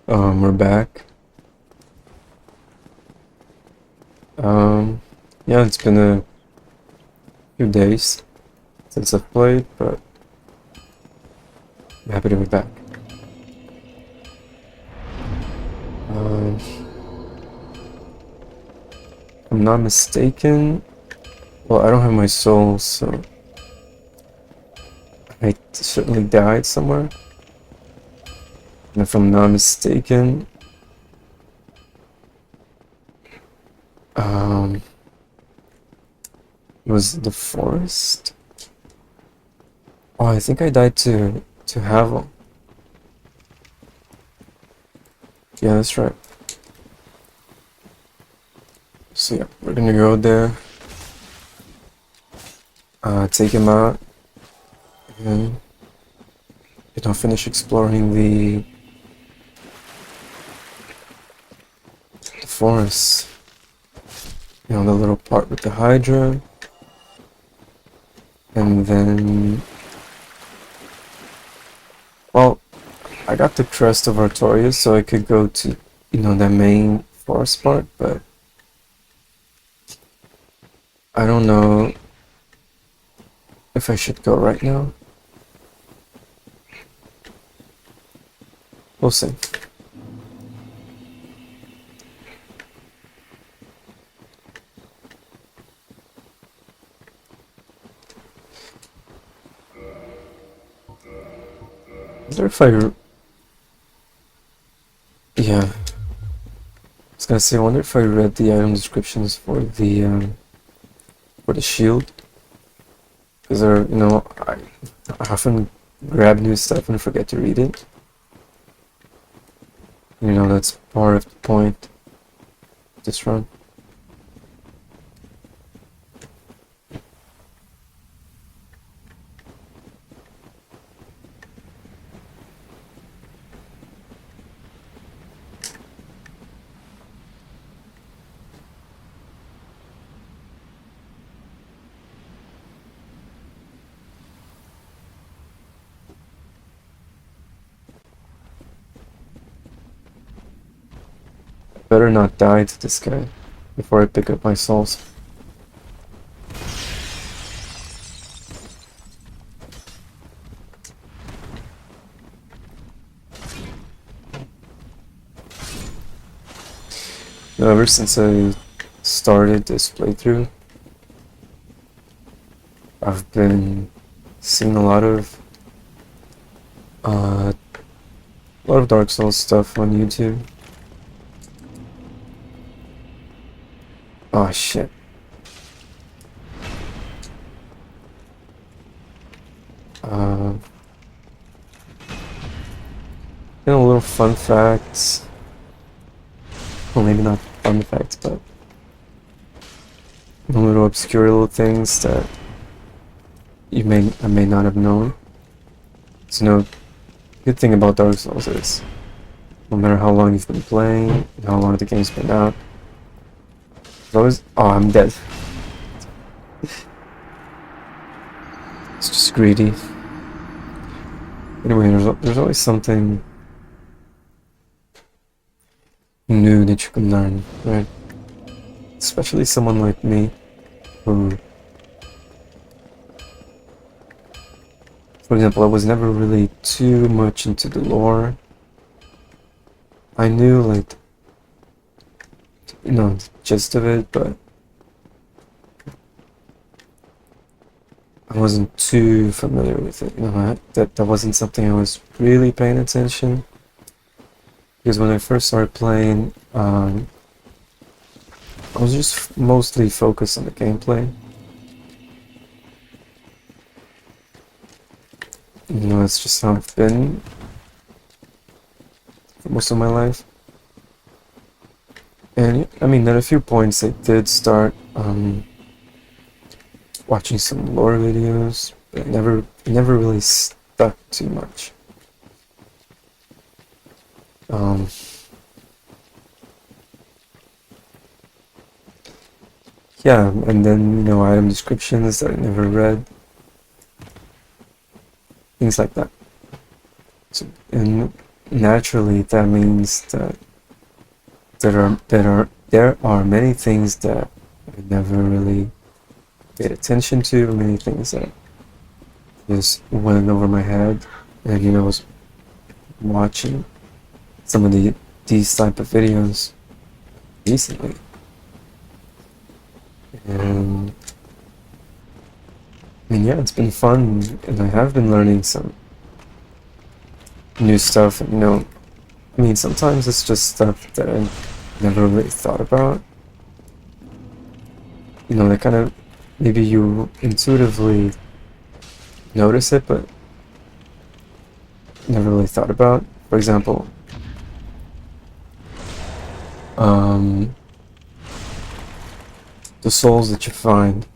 We're back. Yeah, it's been a few days since I've played, but I'm happy to be back. If I'm not mistaken, well, I don't have my soul, so I certainly died somewhere. And if I'm not mistaken, um, it was the forest. Oh, I think I died to Havel. Yeah, that's right. So yeah, we're gonna go there, take him out, and finish exploring the forest. The little part with the Hydra, and then, well, I got the crest of Artorias, so I could go to, the main forest part, but I don't know if I should go right now. We'll see. I wonder if yeah, I was gonna say, I wonder if I read the item descriptions for the shield, because I often grab new stuff and forget to read it. That's part of the point of this run. Better not die to this guy before I pick up my souls. Ever since I started this playthrough, I've been seeing a lot of Dark Souls stuff on YouTube. Oh shit. Uh, little fun facts. Well, maybe not fun facts, but little obscure little things that I may not have known. So, good thing about Dark Souls is, no matter how long you've been playing, and how long the game's been out, there's always... Oh, I'm dead. It's just greedy. Anyway, there's always something new that you can learn, right? Especially someone like me, who, for example, I was never really too much into the lore. I knew, like, the gist of it, but I wasn't too familiar with it. That wasn't something I was really paying attention. Because when I first started playing, I was just mostly focused on the gameplay. That's just how I've been for most of my life. And I mean, at a few points I did start watching some lore videos, but it never really stuck too much. Yeah, and then, item descriptions that I never read. Things like that. So, and naturally that means that there are many things that I never really paid attention to, many things that just went over my head. And I was watching some of these type of videos recently, and I mean, yeah, it's been fun, and I have been learning some new stuff. And I mean, sometimes it's just stuff that I never really thought about. That kind of, maybe you intuitively notice it, but never really thought about. For example, the souls that you find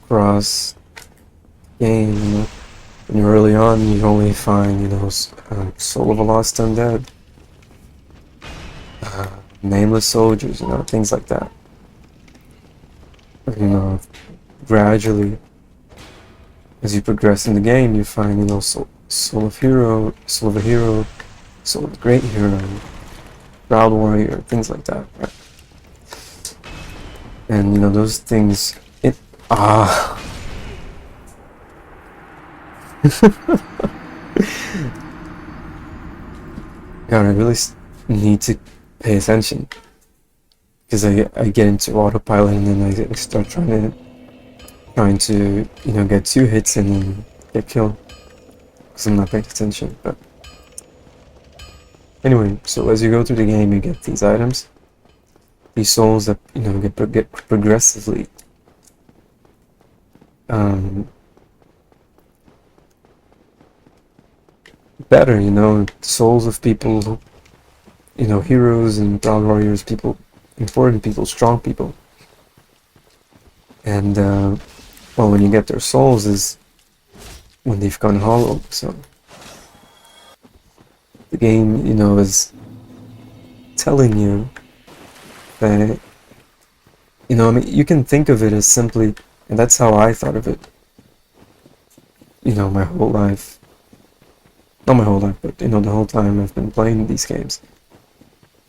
across the game. When you're early on, you only find, soul of a lost undead, nameless soldiers, things like that. Gradually, as you progress in the game, you find, soul of hero, soul of a hero, soul of a great hero, proud warrior, things like that, right? And those things, God, I really need to pay attention, because I get into autopilot, and then I start trying to get 2 hits in and get killed because I'm not paying attention. But anyway, so as you go through the game, you get these items, these souls that get progressively better. Souls of people, heroes and proud warriors, people, important people, strong people. And well, when you get their souls is when they've gone hollow. So the game, is telling you that, I mean, you can think of it as simply, and that's how I thought of it, my whole life. Not my whole life, but, the whole time I've been playing these games.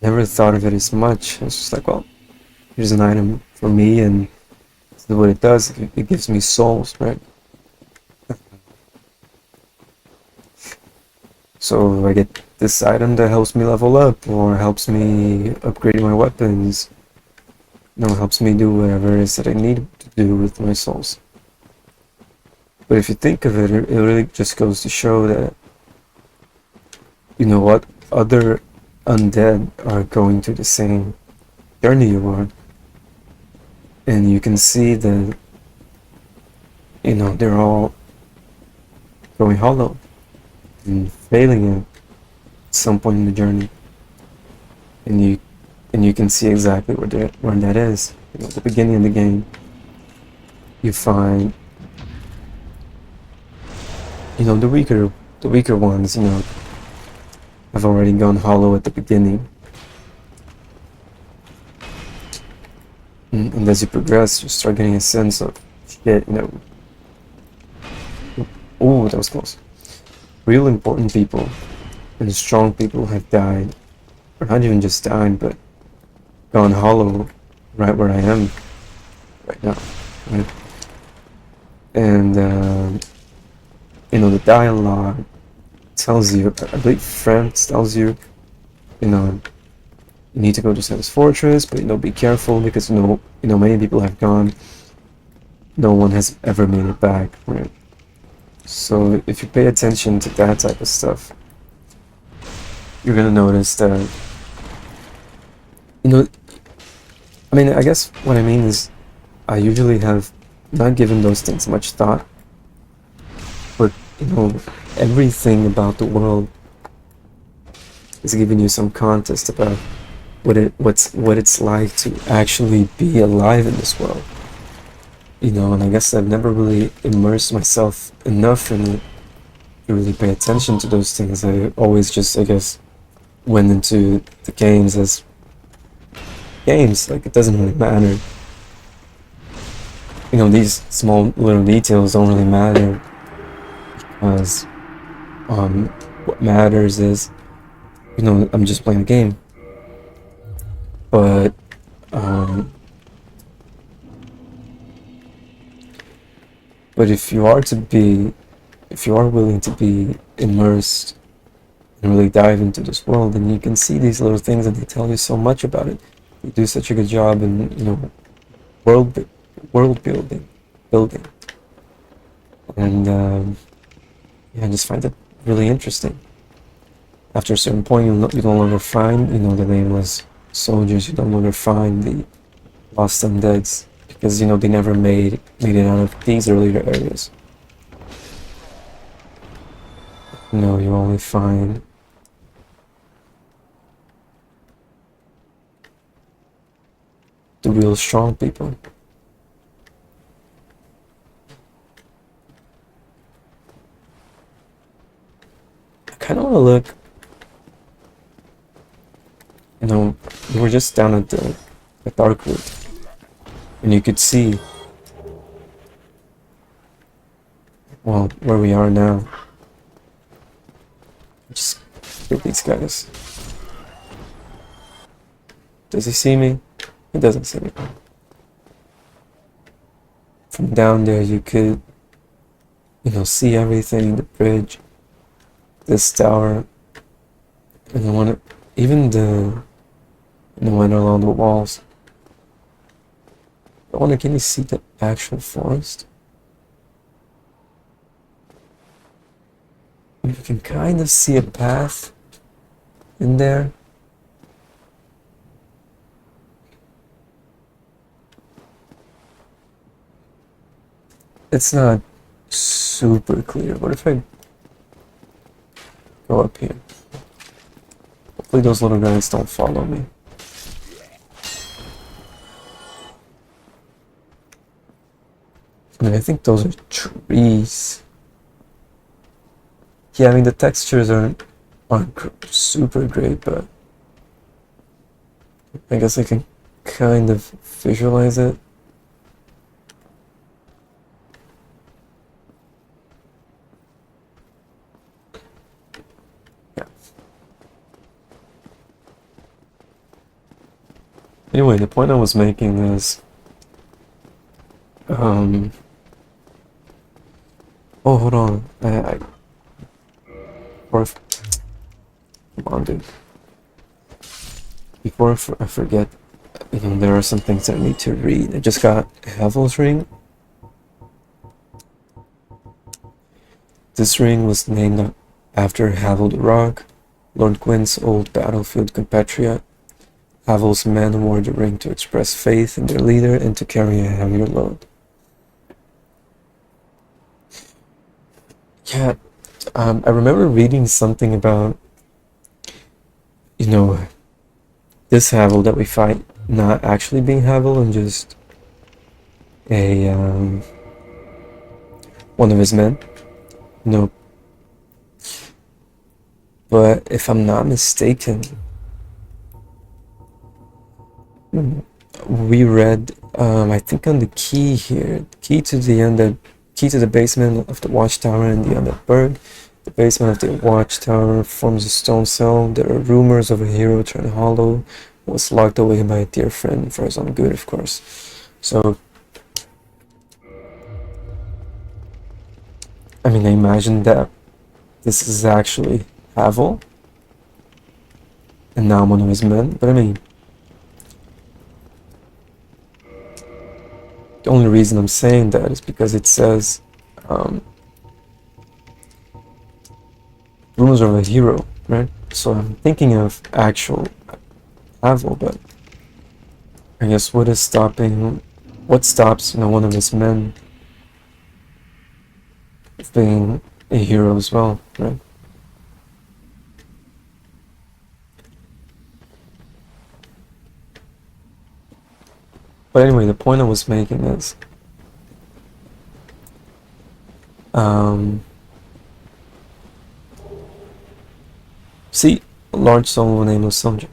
Never thought of it as much. It's just like, well, here's an item for me, and this is what it does. It gives me souls, right? So I get this item that helps me level up, or helps me upgrade my weapons, helps me do whatever it is that I need to do with my souls. But if you think of it, it really just goes to show that, what other undead are going through the same journey you are. And you can see that, they're all going hollow and failing at some point in the journey. And you can see exactly where that is. At the beginning of the game, you find, the weaker ones, have already gone hollow at the beginning. And as you progress, you start getting a sense of, shit, oh, that was close. Real important people and strong people have died, or not even just died, but gone hollow right where I am right now, right? And the dialogue tells you, I believe France tells you, you need to go to Sam's fortress, but be careful, because many people have gone. No one has ever made it back, right? So if you pay attention to that type of stuff, you're gonna notice that, I mean, I guess what I mean is, I usually have not given those things much thought, but everything about the world is giving you some context about what it's like to actually be alive in this world. And I guess I've never really immersed myself enough in it to really pay attention to those things. I always just, I guess, went into the games as games, like it doesn't really matter. These small little details don't really matter, because what matters is I'm just playing a game. But um, but if you are willing to be immersed and really dive into this world, then you can see these little things and they tell you so much about it. They do such a good job in world world building, and yeah, I just find it really interesting. After a certain point, you no longer find the nameless soldiers. You no longer find the lost undeads because they never made it out of these earlier areas. You only find the real strong people. I kind of want to look. We were just down at the dark wood, and you could see, well, where we are now. Just kill these guys. Does he see me? He doesn't see me. From down there, you could, see everything, the bridge, this tower, and even the one along the walls. I wonder, can you see the actual forest? You can kind of see a path in there. It's not super clear. What if I go up here? Hopefully those little guys don't follow me. I think those are trees. Yeah, the textures aren't super great, but I guess I can kind of visualize it. Yeah. Anyway, the point I was making is, oh, hold on. Come on, dude. Before I forget, there are some things I need to read. I just got Havel's ring. This ring was named after Havel the Rock, Lord Gwyn's old battlefield compatriot. Havel's men wore the ring to express faith in their leader and to carry a heavier load. Yeah, I remember reading something about, this Havel that we fight not actually being Havel and just a one of his men. But if I'm not mistaken, we read, I think on the key here, key to the basement of the watchtower in the Undead. The basement of the watchtower forms a stone cell. There are rumors of a hero turned hollow, was locked away by a dear friend for his own good, of course. So, I imagine that this is actually Havel, and now one of his men, but the only reason I'm saying that is because it says, rumors of a hero, right? So I'm thinking of actual Havel, but I guess what stops, one of his men being a hero as well, right? But anyway, the point I was making is, see, a large soul nameless soldier.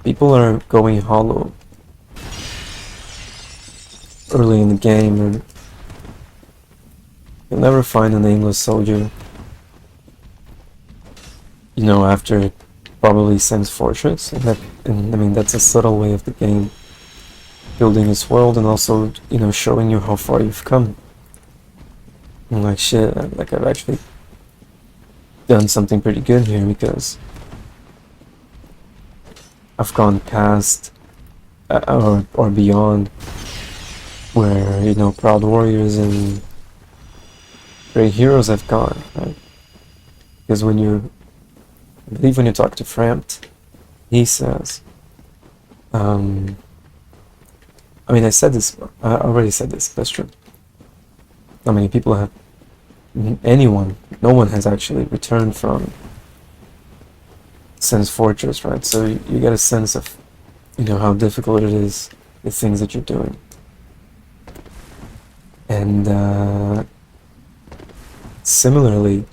People are going hollow early in the game, and you'll never find a nameless soldier after probably Sen's Fortress, and I mean that's a subtle way of the game building its world and also showing you how far you've come. And like shit, like I've actually done something pretty good here because I've gone past or beyond where Proud Warriors and Great Heroes have gone, right? Because I believe when you talk to Frampt, he says, I mean, I already said this, that's true. Not many people have, no one has actually returned from Sen's Fortress, right? So you get a sense of, how difficult it is, the things that you're doing. And similarly,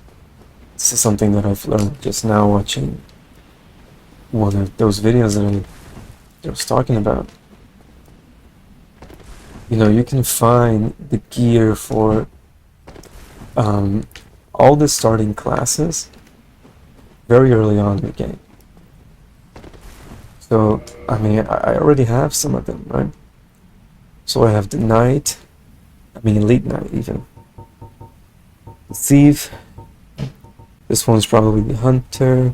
this is something that I've learned just now watching one of those videos that I was talking about. You can find the gear for all the starting classes very early on in the game. So, I mean, I already have some of them, right? So I have the Knight, Elite Knight even. The Thief, this one's probably the Hunter,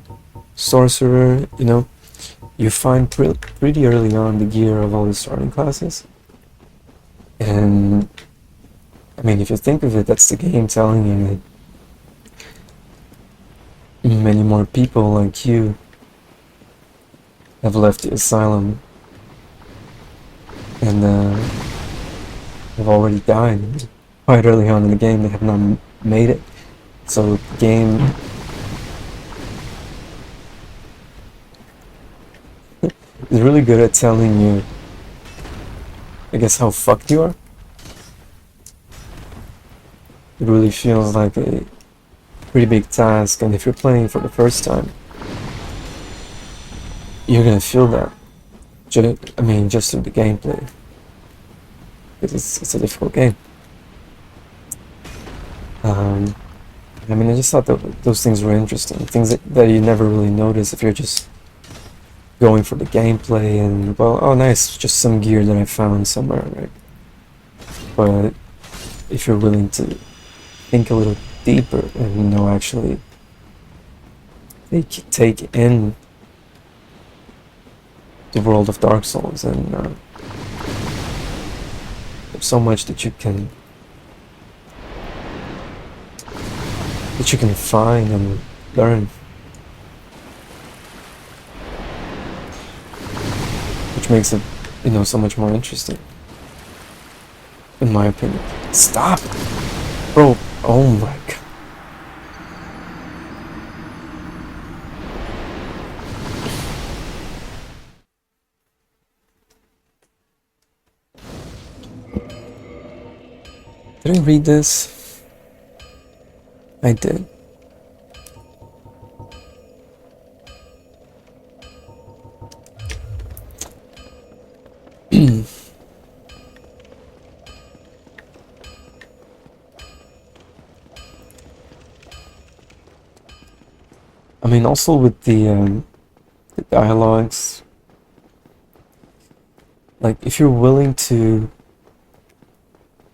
Sorcerer, You find pretty early on the gear of all the starting classes. And, I mean, if you think of it, that's the game telling you that many more people like you have left the asylum and have already died quite early on in the game. They have not made it. So the game is really good at telling you, I guess, how fucked you are. It really feels like a pretty big task, and if you're playing for the first time, you're gonna feel that. Just through the gameplay, because it's a difficult game. I just thought that those things were interesting, things that you never really notice if you're just going for the gameplay and, well, oh nice, just some gear that I found somewhere, right? But if you're willing to think a little deeper and actually take in the world of Dark Souls, and there's so much that you can find and learn, which makes it so much more interesting, in my opinion. Stop, bro! Oh my god. Did I read this? I did. Also with the dialogues, like if you're willing to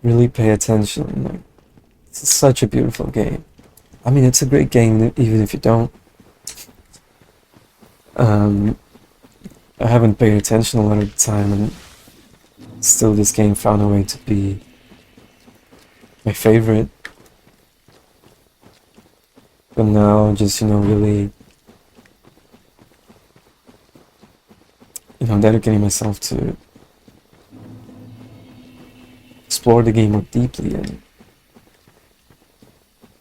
really pay attention, like, it's such a beautiful game. It's a great game even if you don't. I haven't paid attention a lot of the time, and still this game found a way to be my favorite. But now just, really, dedicating myself to explore the game more deeply and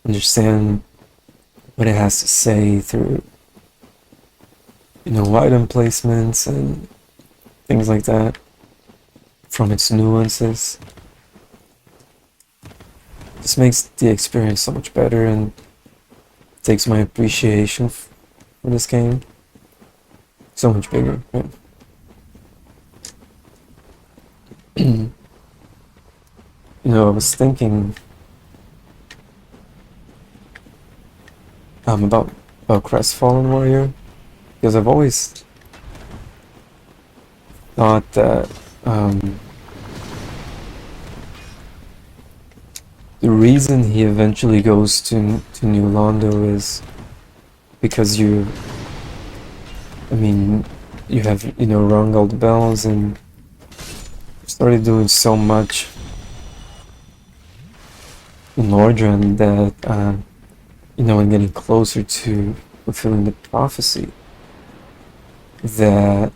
understand what it has to say through, item placements and things like that, from its nuances. Just makes the experience so much better and takes my appreciation for this game so much bigger, right? I was thinking about about Crestfallen Warrior, because I've always thought that the reason he eventually goes to New Londo is because you have, rung all the bells and started doing so much in Nordrun that, and getting closer to fulfilling the prophecy, that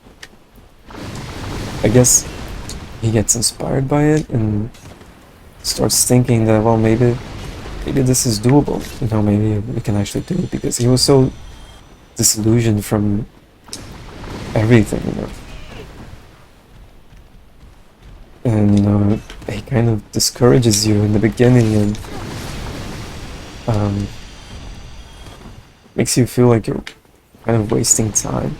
I guess he gets inspired by it and starts thinking that, well, maybe this is doable, maybe we can actually do it, because he was so disillusioned from everything, and he kind of discourages you in the beginning and makes you feel like you're kind of wasting time,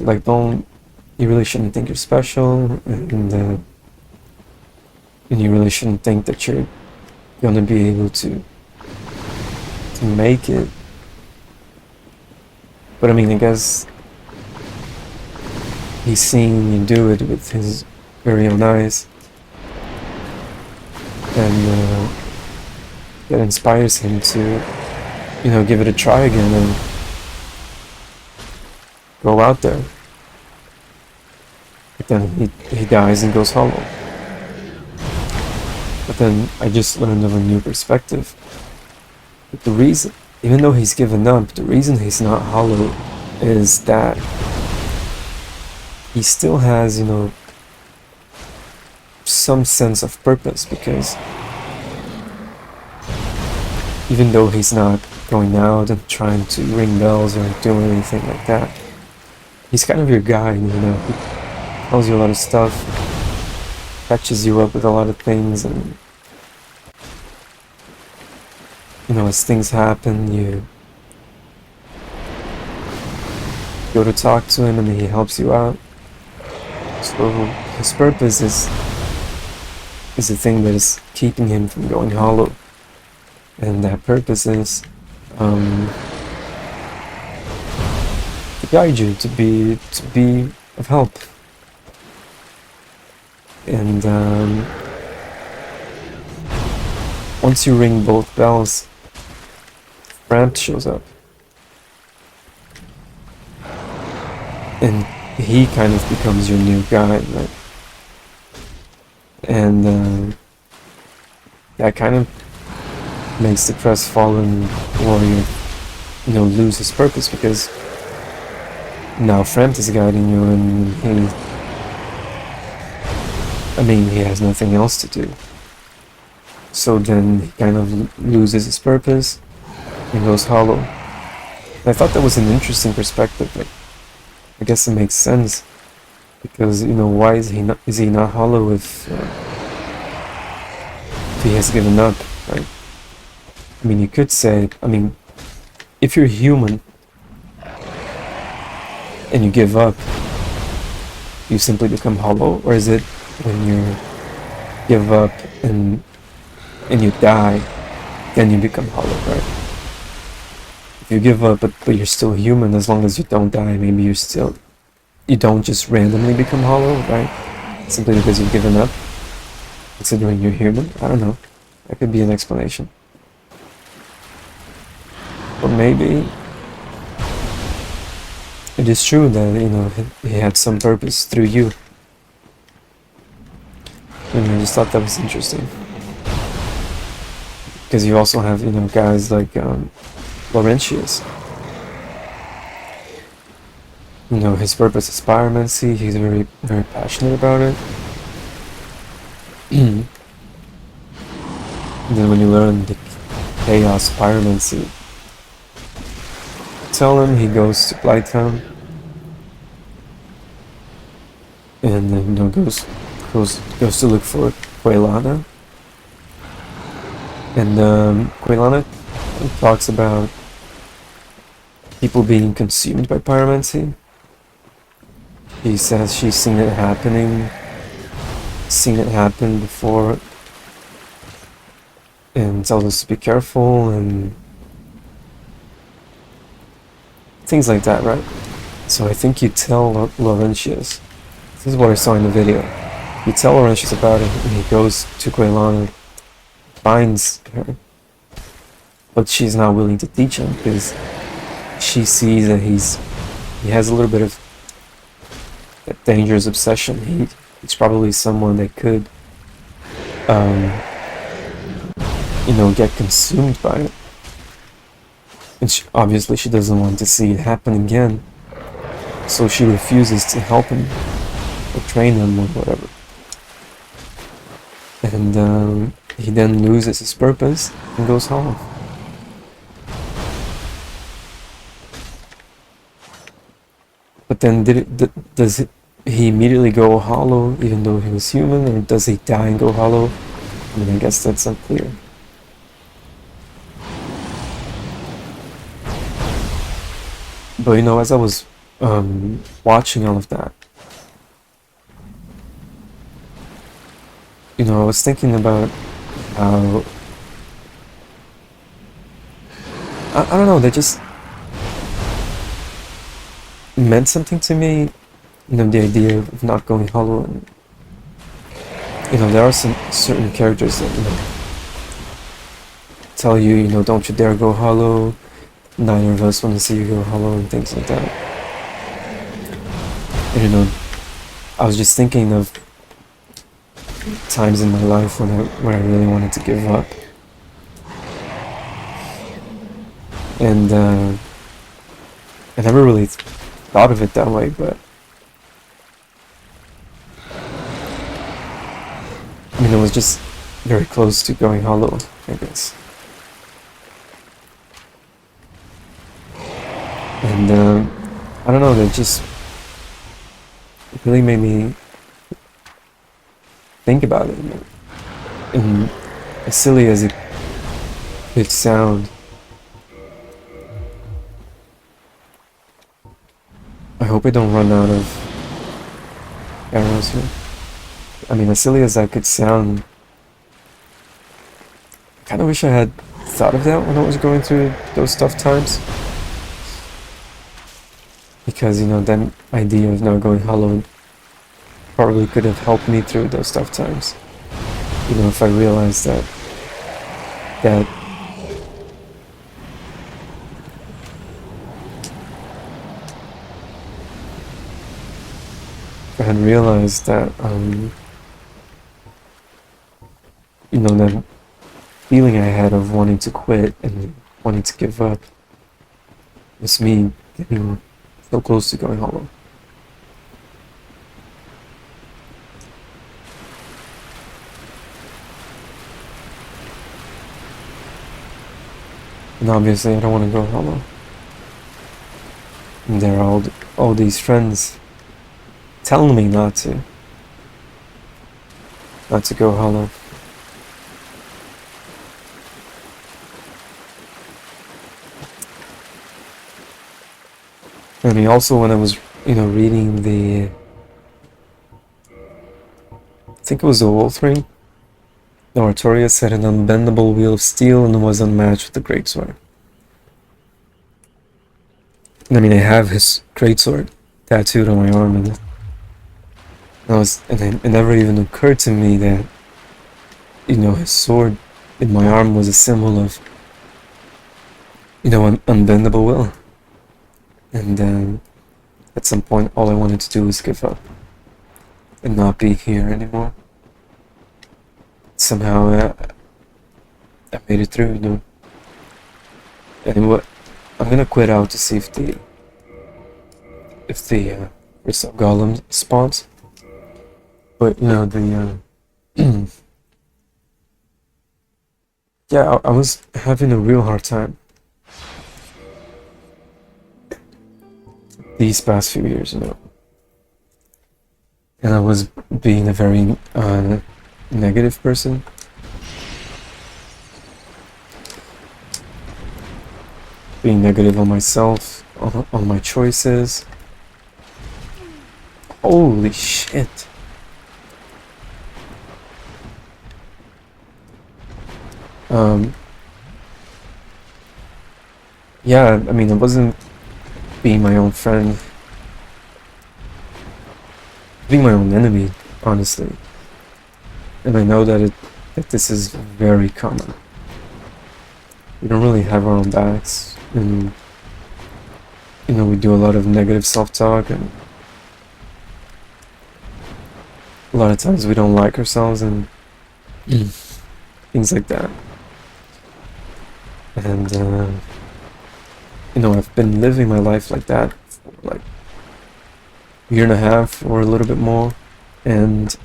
like you really shouldn't think you're special, and you really shouldn't think that you're gonna be able to make it. But I guess he's seeing you do it with his very own eyes, and that inspires him to, give it a try again and go out there. But then he dies and goes hollow. But then I just learned of a new perspective. But the reason, even though he's given up, the reason he's not hollow is that he still has, some sense of purpose, because even though he's not going out and trying to ring bells or doing anything like that, he's kind of your guide, he tells you a lot of stuff, catches you up with a lot of things, and as things happen, you go to talk to him and he helps you out. So his purpose is the thing that is keeping him from going hollow, and that purpose is to guide you, to be of help. And once you ring both bells, Frampt shows up, and he kind of becomes your new guide, right? And that kind of makes the Crestfallen Warrior, lose his purpose, because now Frampt is guiding you, and he has nothing else to do. So then he kind of loses his purpose and goes hollow. And I thought that was an interesting perspective, but I guess it makes sense, because why is he not hollow if he has given up, right? You could say, if you're human and you give up, you simply become hollow, or is it when you give up and you die, then you become hollow, right? If you give up but you're still human, as long as you don't die, maybe you don't just randomly become hollow, right? Simply because you've given up, considering you're human. I don't know. That could be an explanation. Or maybe it is true that, he had some purpose through you. And I just thought that was interesting. Because you also have, guys like Laurentius. His purpose is pyromancy. He's very, very passionate about it. And then when you learn the chaos pyromancy, tell him, he goes to Blighttown, and then goes to look for Quaylana. And Quaylana talks about people being consumed by pyromancy. He says she's seen it happen before, and tells us to be careful and things like that, right? So I think you tell Laurentius, this is what I saw in the video, you tell Laurentius about it, and he goes to Quaylana, finds her, but she's not willing to teach him because she sees that he has a little bit of that dangerous obsession. He's probably someone that could, get consumed by it. And obviously she doesn't want to see it happen again, so she refuses to help him or train him or whatever. And he then loses his purpose and goes home. But then does he immediately go hollow even though he was human, or does he die and go hollow? I mean, I guess that's unclear. But as I was watching all of that, I was thinking about how I don't know, they just meant something to me. The idea of not going hollow, and there are some certain characters that tell you, don't you dare go hollow. Neither of us want to see you go hollow and things like that. And I was just thinking of times in my life when I really wanted to give up, and I never really thought of it that way, but it was just very close to going hollow, I guess. And I don't know, that just really made me think about it. And as silly as it could sound, I hope I don't run out of arrows here. As silly as that could sound, I kind of wish I had thought of that when I was going through those tough times. Because, that idea of not going hollow probably could have helped me through those tough times. If I realized that I had realized that, that feeling I had of wanting to quit and wanting to give up was me getting so close to going hollow. And obviously I don't want to go hollow. And there are all these friends telling me not to go hollow. Also when I was, reading the, I think it was the Wolf Ring, the Artorias had an unbendable wheel of steel and was unmatched with the greatsword. I have his greatsword tattooed on my arm, and it never even occurred to me that, his sword in my arm was a symbol of, an unbendable will. And at some point, all I wanted to do was give up and not be here anymore. Somehow, I made it through, And what I'm gonna quit out to see if the Rissok Golem spawns. But yeah, I was having a real hard time these past few years, and I was being a very negative person. Being negative on myself, on my choices. Holy shit. Um, yeah, I mean, I wasn't being my own friend, being my own enemy, honestly. And I know that this is very common. We don't really have our own backs, and we do a lot of negative self-talk, and a lot of times we don't like ourselves and things like that. And I've been living my life like that for like a year and a half or a little bit more, and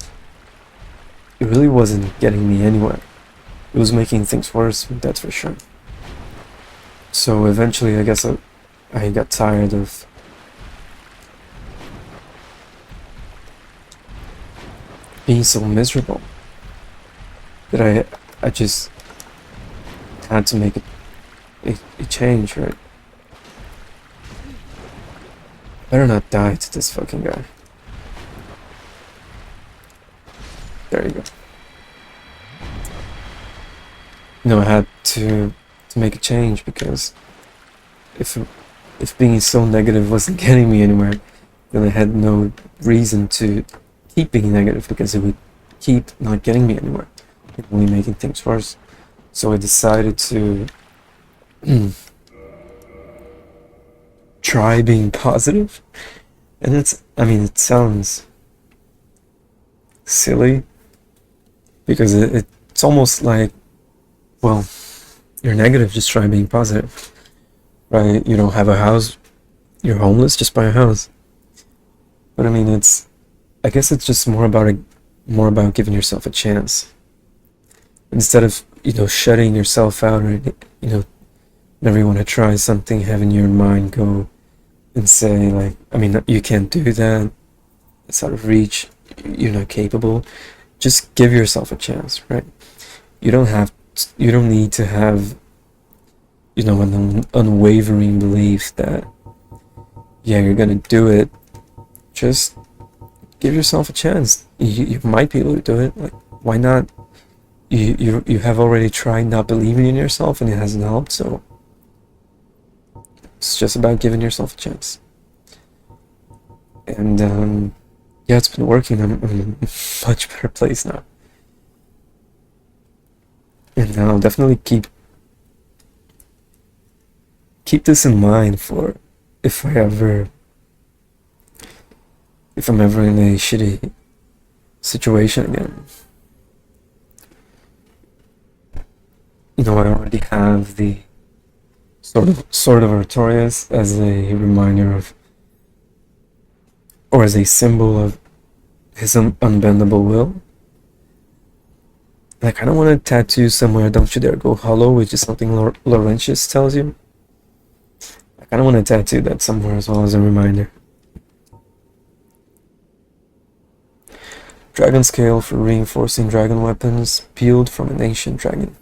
it really wasn't getting me anywhere. It was making things worse, that's for sure. So eventually, I guess I got tired of being so miserable that I just had to make a change, right? Better not die to this fucking guy. There you go. I had to make a change because if being so negative wasn't getting me anywhere, then I had no reason to keep being negative because it would keep not getting me anywhere, only making things worse. So I decided to try being positive, and it sounds silly because it's almost like, well, you're negative, just try being positive, right? You don't have a house, you're homeless, just buy a house. But I mean, I guess it's just more about giving yourself a chance instead of shutting yourself out, or whenever you want to try something, having your mind go and say like, I mean, you can't do that, it's out of reach, you're not capable. Just give yourself a chance, right? You don't need to have an unwavering belief that yeah, you're gonna do it. Just give yourself a chance. You might be able to do it. Like, why not? You have already tried not believing in yourself and it hasn't helped, so it's just about giving yourself a chance. And yeah, it's been working. I'm in a much better place now. And I'll definitely keep this in mind for if I'm ever in a shitty situation again. I already have the sort of Artorias as a reminder of, or as a symbol of his unbendable will. I kind of want to tattoo somewhere, "Don't you dare go hollow," which is something Laurentius tells you. I kind of want to tattoo that somewhere as well as a reminder. Dragon scale for reinforcing dragon weapons, peeled from an ancient dragon.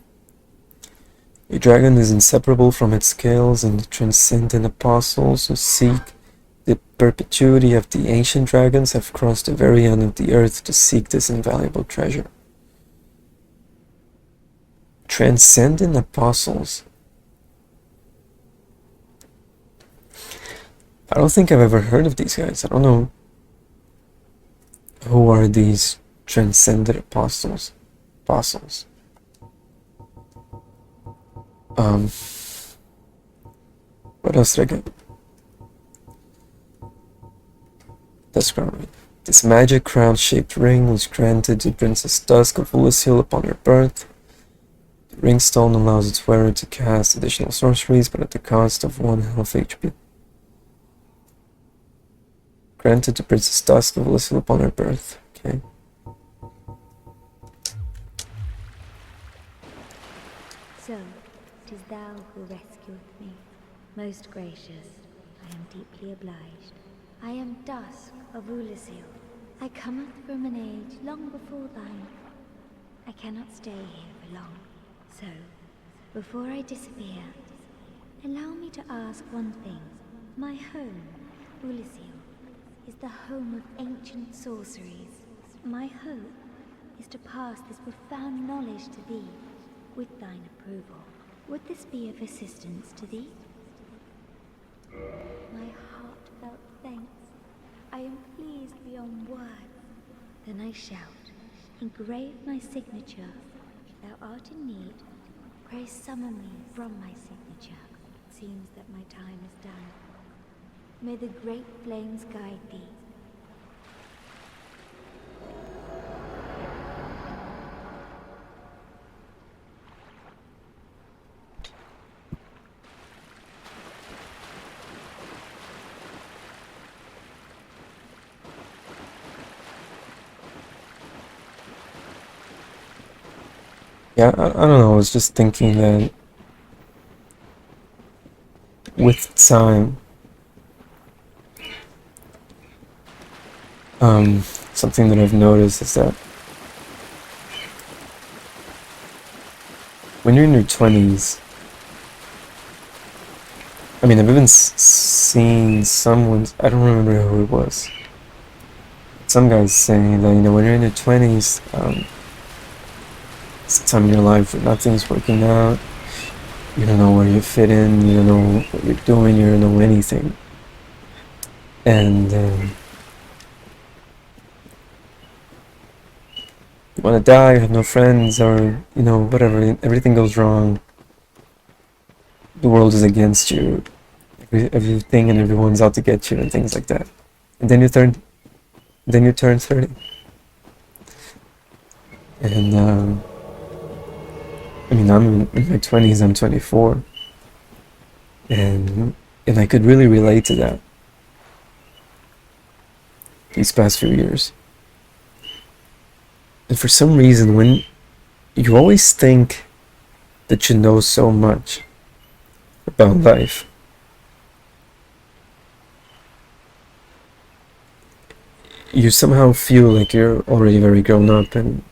A dragon is inseparable from its scales, and the transcendent apostles who seek the perpetuity of the ancient dragons have crossed the very end of the earth to seek this invaluable treasure. Transcendent apostles. I don't think I've ever heard of these guys. I don't know who are these transcendent apostles. What else did I get? That's crown. This magic crown-shaped ring was granted to Princess Dusk of Ulyssil upon her birth. The ring stone allows its wearer to cast additional sorceries, but at the cost of 1 health HP. Granted to Princess Dusk of Ulyssil upon her birth. Okay. So, it is thou who rescueth me. Most gracious, I am deeply obliged. I am Dusk of Ulyssil. I cometh from an age long before thine. I cannot stay here for long. So, before I disappear, allow me to ask one thing. My home, Ulyssil, is the home of ancient sorceries. My hope is to pass this profound knowledge to thee. with thine approval. Would this be of assistance to thee? My heartfelt thanks. I am pleased beyond words. Then I shout, engrave my signature. Thou art in need. Pray summon me from my signature. It seems that my time is done. May the great flames guide thee. Yeah, I don't know, I was just thinking that with time, something that I've noticed is that when you're in your 20s, I mean, I've even seen someone, I don't remember who it was, some guys saying that, when you're in your 20s, it's a time in your life where nothing's working out, you don't know where you fit in, you don't know what you're doing, you don't know anything. And you want to die, you have no friends, or, whatever, everything goes wrong. The world is against you, everything and everyone's out to get you, and things like that. And then you turn 30. And, I mean, I'm in my 20s, I'm 24. And I could really relate to that these past few years. And for some reason, when you always think that you know so much about life, you somehow feel like you're already very grown up and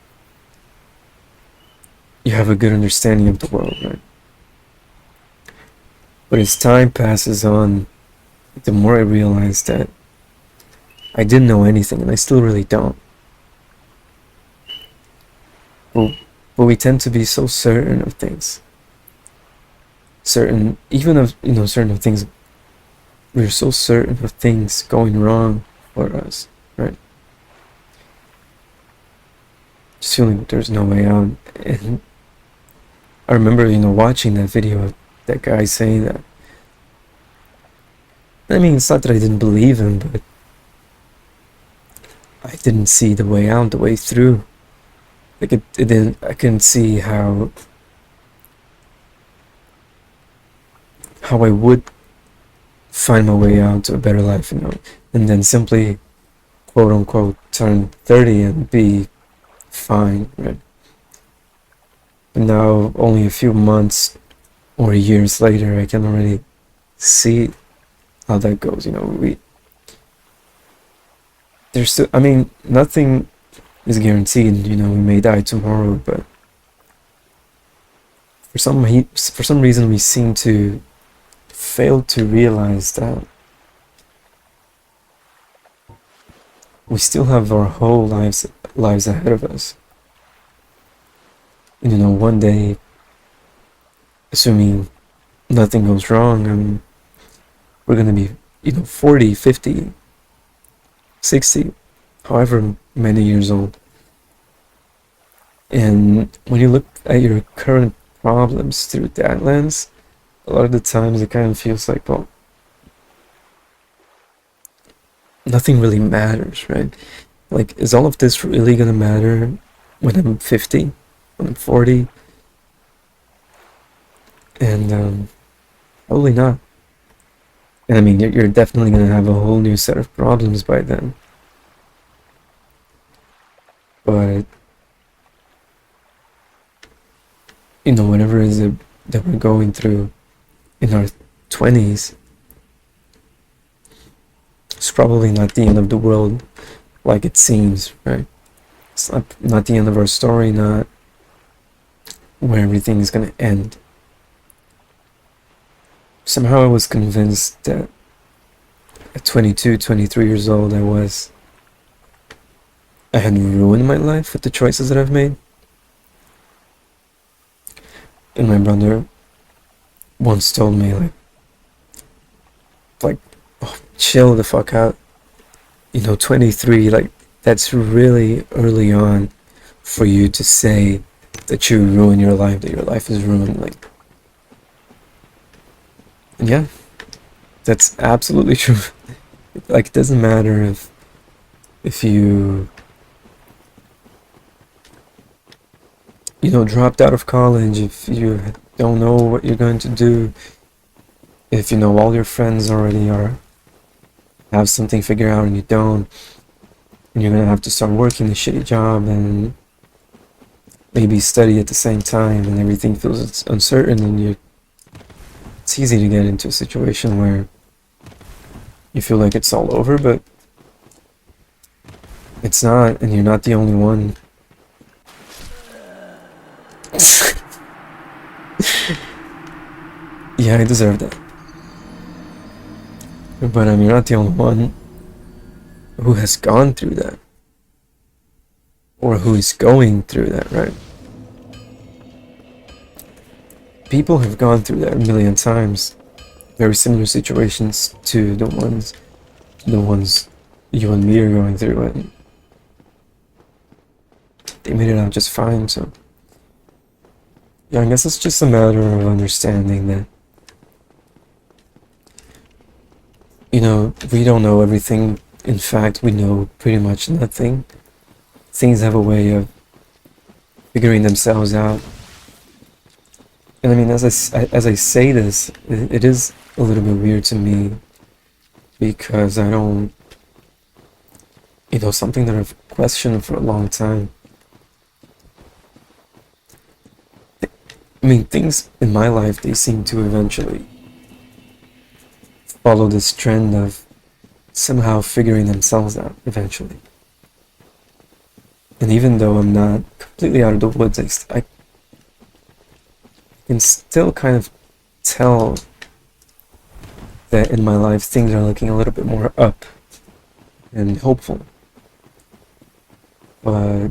you have a good understanding of the world, right? But as time passes on, the more I realize that I didn't know anything, and I still really don't. But we tend to be so certain of things. Certain, even of, certain of things. We're so certain of things going wrong for us, right? Just feeling like there's no way out. And I remember, watching that video of that guy saying that. I mean, it's not that I didn't believe him, but I didn't see the way out, the way through. Like it didn't. I couldn't see how I would find my way out to a better life, and then simply, quote unquote, turn 30 and be fine, right? But now, only a few months or years later, I can already see how that goes. There's still, I mean, nothing is guaranteed. We may die tomorrow, but for some reason, we seem to fail to realize that we still have our whole lives ahead of us. And, one day, assuming nothing goes wrong, we're gonna be, 40, 50, 60, however many years old. And when you look at your current problems through that lens, a lot of the times it kind of feels like, well, nothing really matters, right? Like, is all of this really gonna matter when I'm 50, when I'm 40? And probably not. And I mean, you're definitely gonna have a whole new set of problems by then. But whatever it is that we're going through in our 20s, it's probably not the end of the world like it seems, right? It's not the end of our story, not where everything is gonna end. Somehow I was convinced that at 22, 23 years old, I had ruined my life with the choices that I've made. And my brother once told me, like, oh, chill the fuck out. 23, like, that's really early on for you to say that you ruin your life, that your life is ruined. Like, yeah, that's absolutely true. Like, it doesn't matter if you dropped out of college, if you don't know what you're going to do, if all your friends already have something figured out and you don't, and you're gonna have to start working a shitty job and maybe study at the same time, and everything feels uncertain, and it's easy to get into a situation where you feel like it's all over, but it's not, and you're not the only one. Yeah, I deserve that. But you're not the only one who has gone through that. Or who is going through that, right? People have gone through that a million times. Very similar situations to the ones you and me are going through, and they made it out just fine, so yeah, I guess it's just a matter of understanding that we don't know everything. In fact, we know pretty much nothing. Things have a way of figuring themselves out. And as I say this, it is a little bit weird to me, because I don't, something that I've questioned for a long time. Things in my life, they seem to eventually follow this trend of somehow figuring themselves out eventually. And even though I'm not completely out of the woods, I can still kind of tell that in my life things are looking a little bit more up and hopeful. But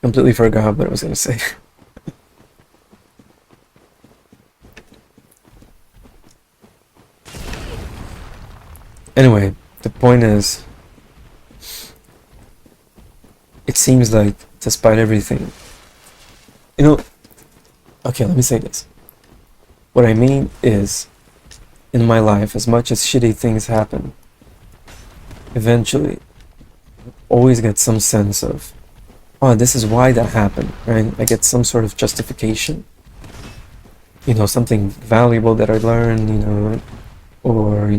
completely forgot what I was gonna say. Anyway, the point is, it seems like despite everything, okay, let me say this. What I mean is, in my life, as much as shitty things happen, eventually, I always get some sense of, oh, this is why that happened, right? I get some sort of justification. Something valuable that I learned, or,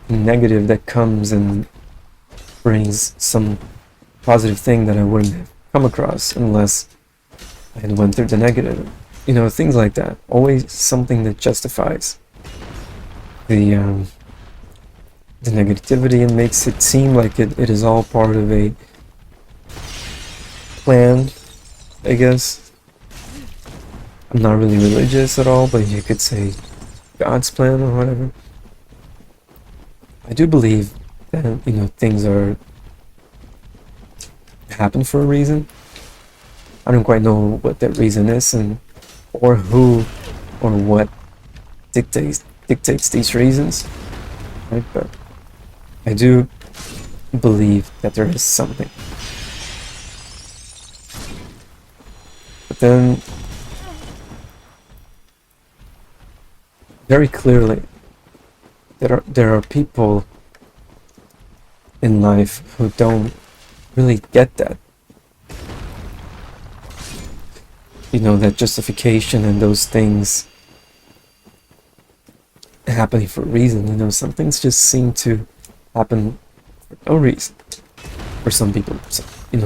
negative that comes and brings some positive thing that I wouldn't have come across unless I had went through the negative. Things like that. Always something that justifies the negativity and makes it seem like it is all part of a plan, I guess. I'm not really religious at all, but you could say God's plan or whatever. I do believe that, things happen for a reason. I don't quite know what that reason is, or who or what dictates these reasons, right? But I do believe that there is something. But then, very clearly, there are people in life who don't really get that. That justification and those things happening for a reason. Some things just seem to happen for no reason. For some people,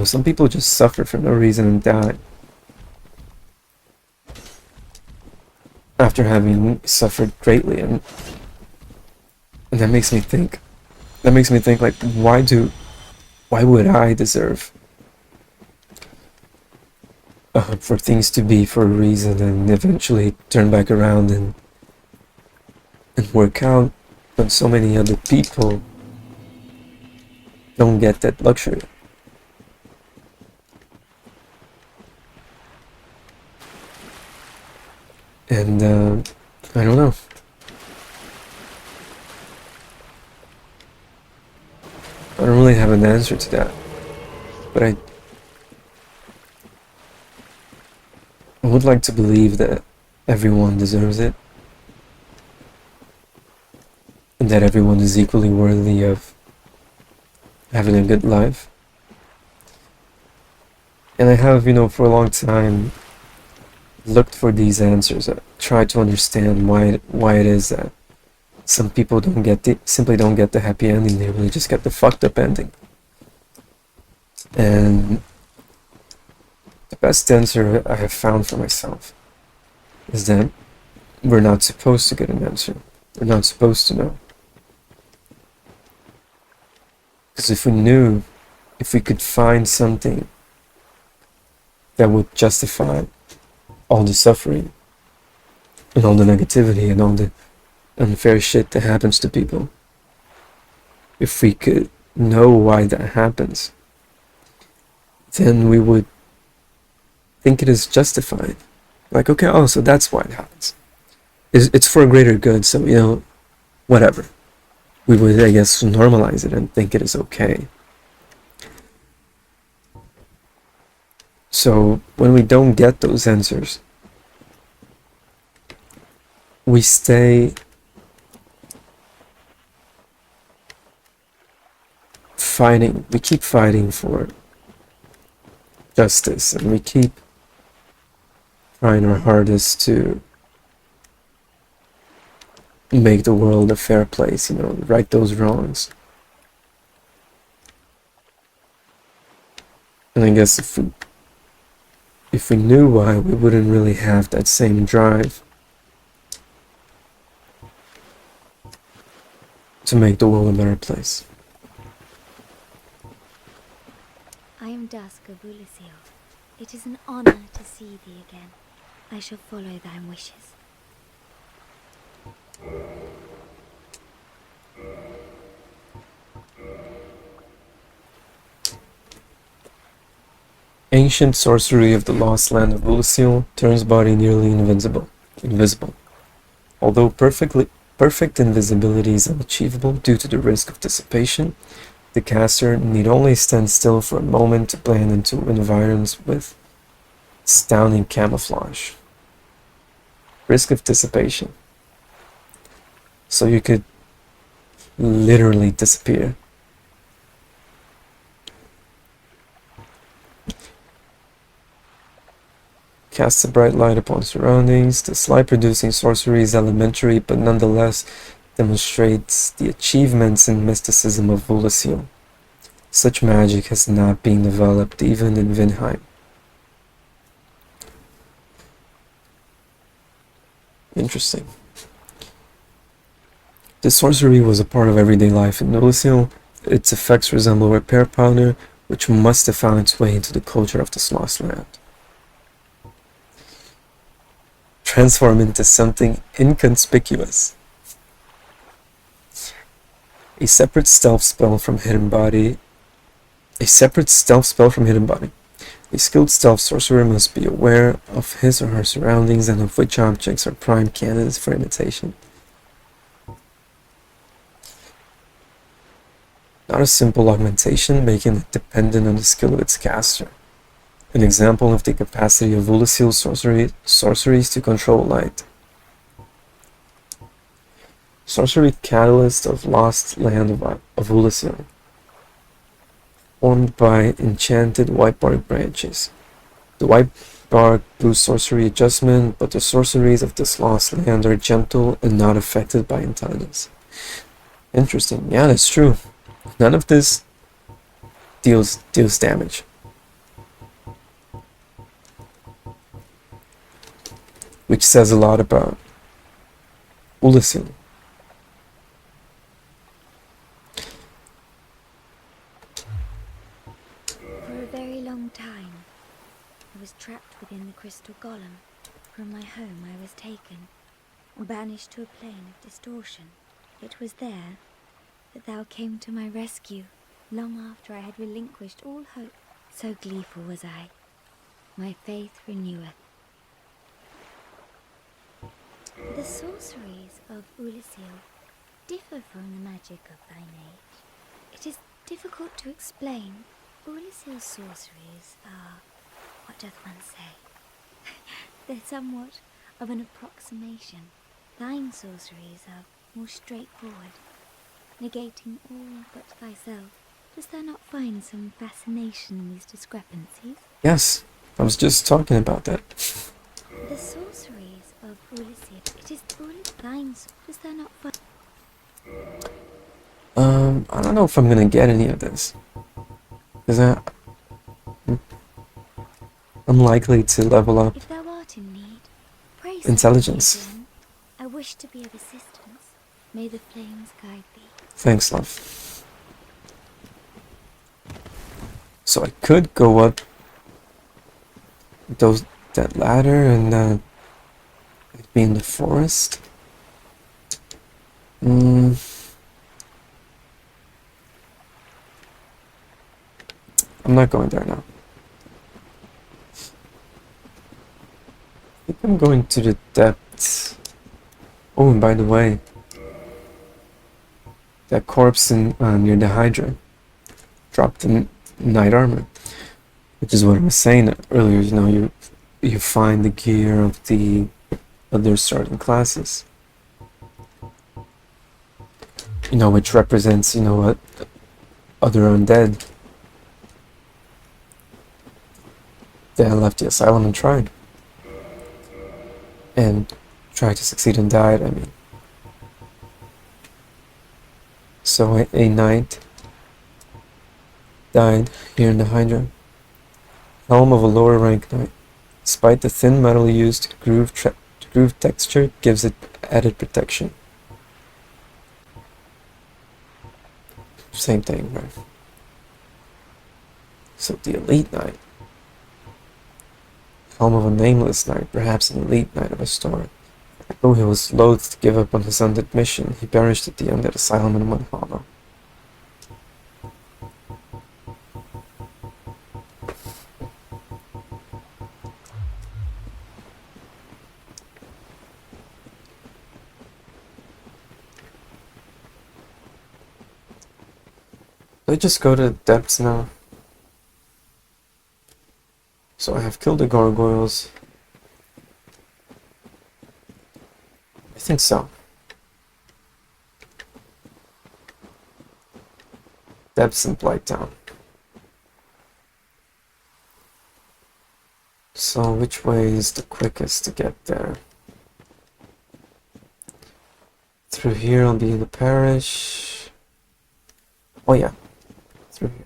some people just suffer for no reason and die after having suffered greatly, and that makes me think. Like, why would I deserve for things to be for a reason and eventually turn back around and work out, when so many other people don't get that luxury? And I don't know. I don't really have an answer to that, but I would like to believe that everyone deserves it, and that everyone is equally worthy of having a good life. And I have, for a long time looked for these answers. I tried to understand why it is that some people simply don't get the happy ending. They really just get the fucked up ending. And the best answer I have found for myself is that we're not supposed to get an answer. We're not supposed to know. Because if we could find something that would justify all the suffering and all the negativity and all the unfair shit that happens to people, if we could know why that happens, then we would think it is justified. Like, okay, oh, so that's why it happens. It's for a greater good, so, whatever. We would, I guess, normalize it and think it is okay. So when we don't get those answers, we stay fighting. We keep fighting for justice, and we keep trying our hardest to make the world a fair place, right those wrongs. And I guess if we knew why, we wouldn't really have that same drive to make the world a better place. I am Dusk of Ulusil. It is an honor to see thee again. I shall follow thy wishes. Ancient sorcery of the lost land of Ulusil turns body nearly invisible. Although perfect invisibility is unachievable due to the risk of dissipation, the caster need only stand still for a moment to blend into environs with astounding camouflage. Risk of dissipation. So you could literally disappear. Casts a bright light upon surroundings. This light-producing sorcery is elementary, but nonetheless demonstrates the achievements in mysticism of Ulusil. Such magic has not been developed even in Vinheim. Interesting. This sorcery was a part of everyday life in Ulusil. Its effects resemble repair powder, which must have found its way into the culture of this lost land. Transform into something inconspicuous. A separate stealth spell from Hidden Body. A skilled stealth sorcerer must be aware of his or her surroundings and of which objects are prime candidates for imitation. Not a simple augmentation, making it dependent on the skill of its caster. An example of the capacity of Ulusil sorceries to control light. Sorcery Catalyst of Lost Land of Ulusil. Formed by enchanted white bark branches. The white bark boosts sorcery adjustment, but the sorceries of this lost land are gentle and not affected by intelligence. Interesting. Yeah, that's true. None of this deals damage. Which says a lot about Ulusil. For a very long time, I was trapped within the crystal golem. From my home I was taken, banished to a plane of distortion. It was there that thou came to my rescue, long after I had relinquished all hope. So gleeful was I. My faith reneweth. The sorceries of Ulyssil differ from the magic of thine age. It is difficult to explain. Ulyssill's sorceries are, what doth one say? They're somewhat of an approximation. Thine sorceries are more straightforward, negating all but thyself. Dost thou not find some fascination in these discrepancies? Yes, I was just talking about that. The sorceries of Ulyssil, it is thine. Dost thou not find? I don't know if I'm gonna get any of this. Because I'm likely to level up If thou art in need, pray intelligence. send me again. I wish to be of assistance. May the flames guide thee. Thanks, love. So I could go up that ladder and be in the forest. I'm not going there now. I think I'm going to the depths. Oh, and by the way, that corpse near the Hydra dropped in knight armor, which is what I was saying earlier. You know, you find the gear of the other starting classes. You know, which represents, you know, what other undead that left the asylum and tried to succeed and died. I mean, so a knight died here in the Hydra. Helm of a lower rank knight. Despite the thin metal used, groove texture gives it added protection. Same thing, right? So the elite knight. Helm of a nameless knight, perhaps an elite knight of a storm. Though he was loath to give up on his undead mission, he perished at the undead asylum in one hollow. I just go to the depths now. So I have killed the gargoyles. I think so. Depths in Blighttown. So which way is the quickest to get there? Through here I'll be in the parish. Oh yeah, through here.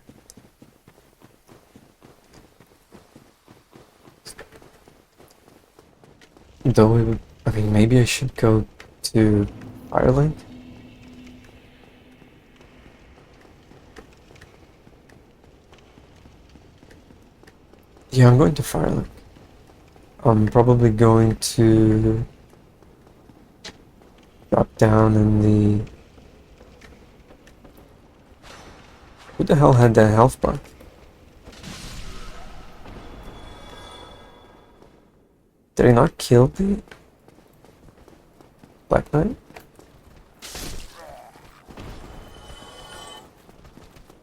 Though it would, I mean, maybe I should go to Firelink. Yeah, I'm going to Firelink. I'm probably going to drop down in the... Who the hell had that health bar? Did I not kill the Black Knight?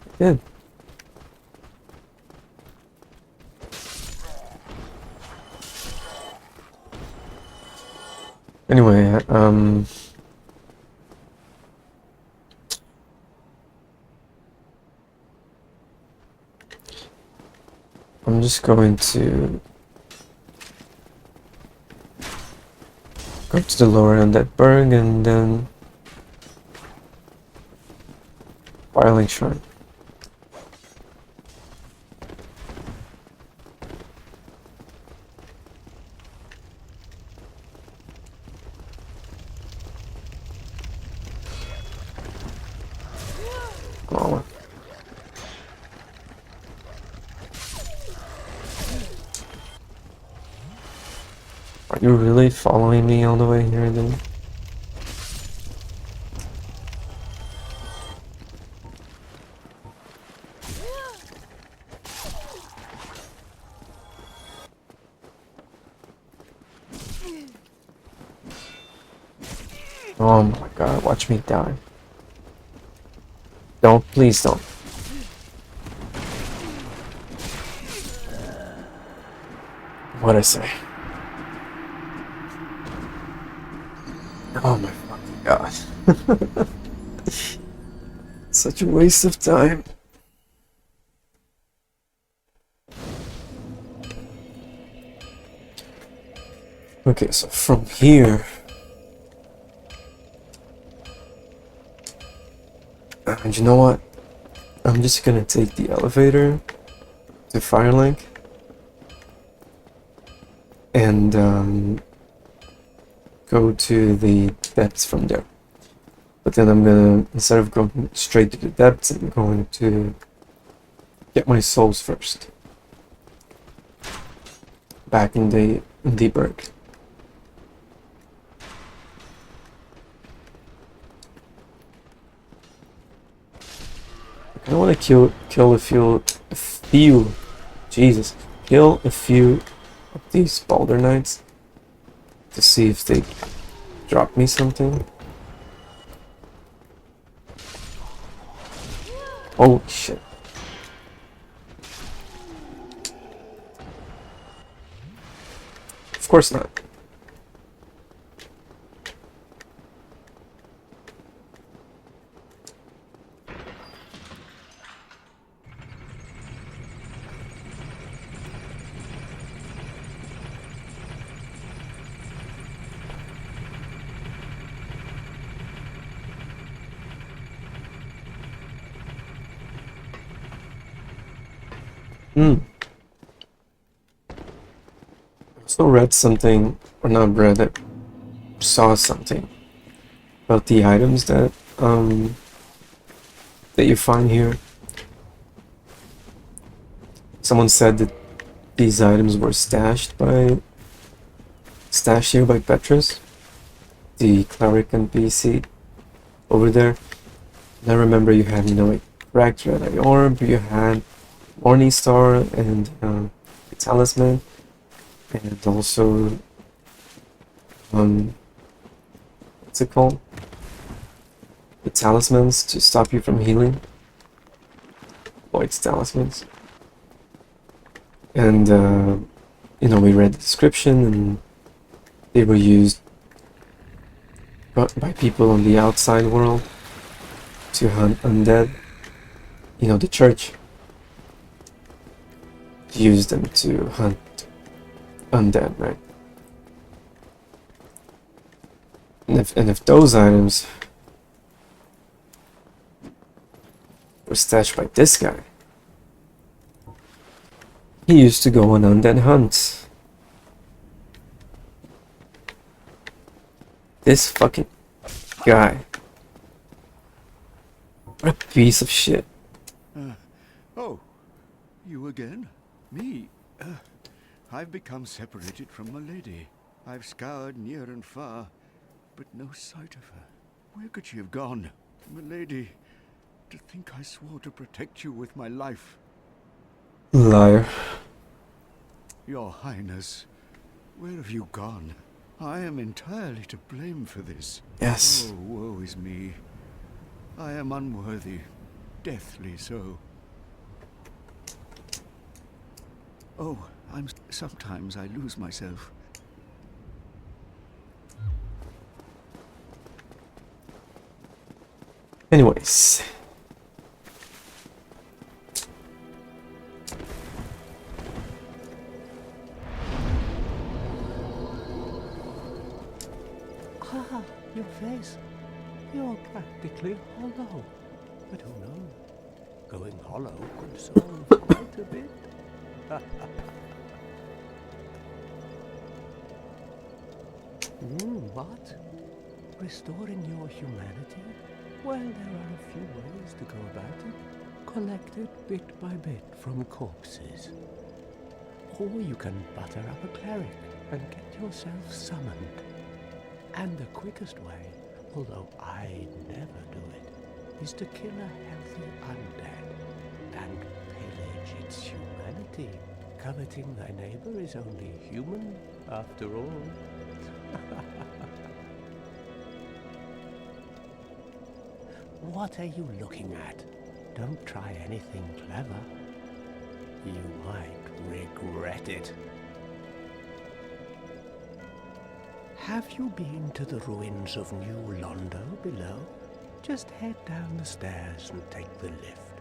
I did. Anyway, I'm just going to go to the lower end at Berg and then Firelink Shrine. Oh, are you really following me all the way here then? Oh my god, watch me die. Don't, please don't. What'd I say? Oh my fucking god. Such a waste of time. Okay, so from here... And you know what? I'm just gonna take the elevator to Firelink and go to the depths from there. But then I'm gonna, instead of going straight to the depths, I'm going to get my souls first. Back in the berg. I kinda wanna kill a few, Jesus, kill a few of these Boulder Knights to see if they drop me something. Oh shit. Of course not. Hmm. I also read something, or not read it, saw something about the items that you find here. Someone said that these items were stashed here by Petrus, the cleric NPC over there. And I remember you had, like cracked red eye orb, you had Morning Star and the talisman, and also what's it called? The talismans to stop you from healing. Void's talismans. And we read the description, and they were used by people on the outside world to hunt undead. The church used them to hunt undead, right? And if those items were stashed by this guy, he used to go on undead hunts. This fucking guy. What a piece of shit. Oh, you again? Me? I've become separated from my lady. I've scoured near and far, but no sight of her. Where could she have gone? My lady, to think I swore to protect you with my life. Liar. Your Highness, where have you gone? I am entirely to blame for this. Yes. Oh, woe is me. I am unworthy, deathly so. Oh, sometimes I lose myself. Anyways. Ah, your face. You're practically hollow. But who knows? Going hollow could solve quite a bit. What? Restoring your humanity? Well, there are a few ways to go about it. Collect it bit by bit from corpses. Or you can butter up a cleric and get yourself summoned. And the quickest way, although I'd never do it, is to kill a healthy undead and pillage its humanity. Coveting thy neighbor is only human, after all. What are you looking at? Don't try anything clever. You might regret it. Have you been to the ruins of New Londo below? Just head down the stairs and take the lift.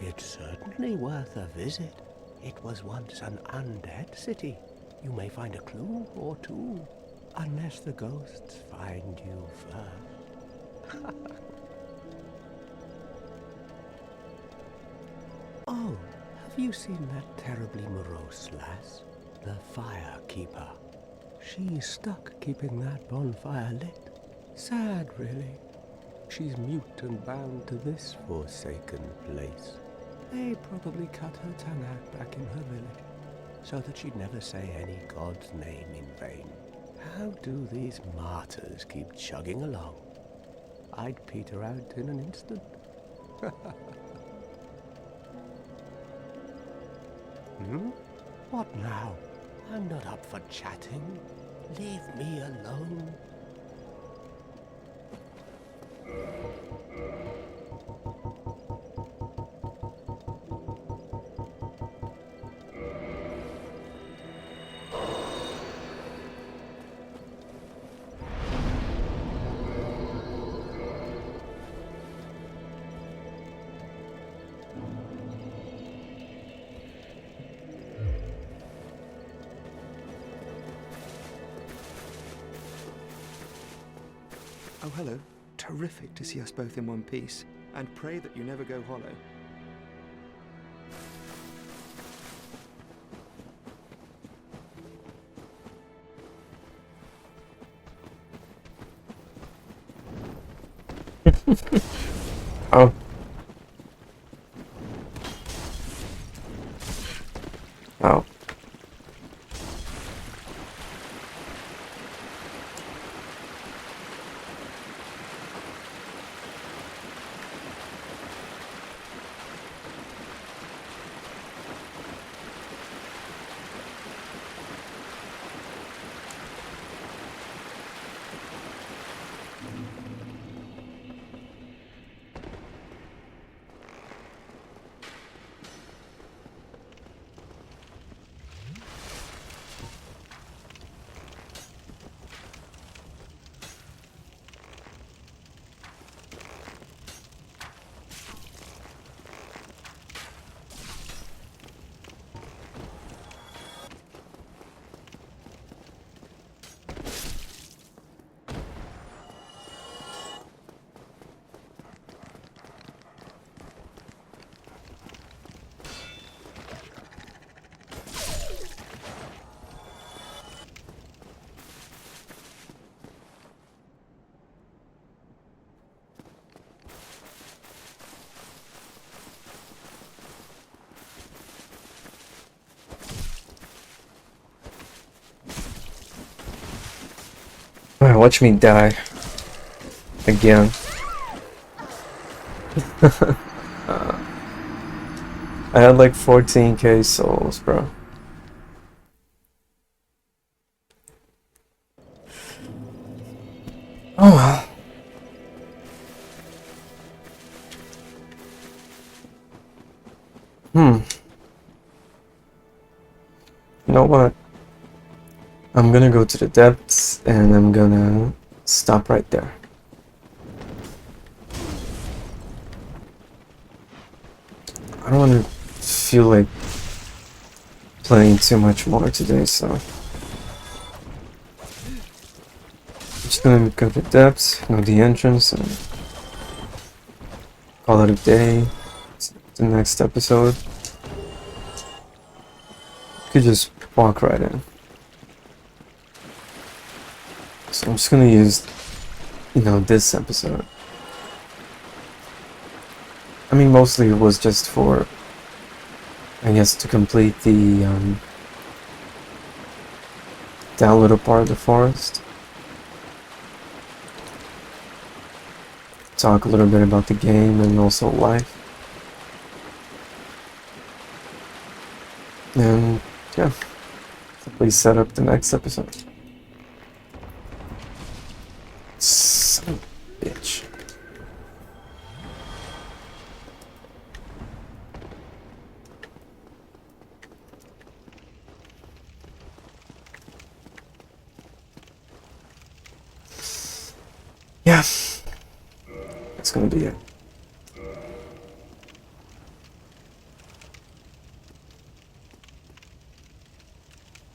It's certainly worth a visit. It was once an undead city. You may find a clue or two, unless the ghosts find you first. Oh, have you seen that terribly morose lass? The Firekeeper. She's stuck keeping that bonfire lit. Sad, really. She's mute and bound to this forsaken place. They probably cut her tongue out back in her village, so that she'd never say any god's name in vain. How do these martyrs keep chugging along? I'd peter out in an instant. What now? I'm not up for chatting. Leave me alone. Oh, hello. Terrific to see us both in one piece. And pray that you never go hollow. Oh. Oh. Alright, watch me die. Again. I had like 14k souls, bro. Oh well. You know what? I'm gonna go to the depths and I'm gonna stop right there. I don't want to feel like playing too much more today, so I'm just gonna go to the depths, go to the entrance, and call it a day. The next episode, could just walk right in. So I'm just gonna use, this episode. I mean, mostly it was just for, I guess, to complete that little part of the forest. Talk a little bit about the game and also life. And yeah, please set up the next episode. Son of a bitch. that's gonna be it.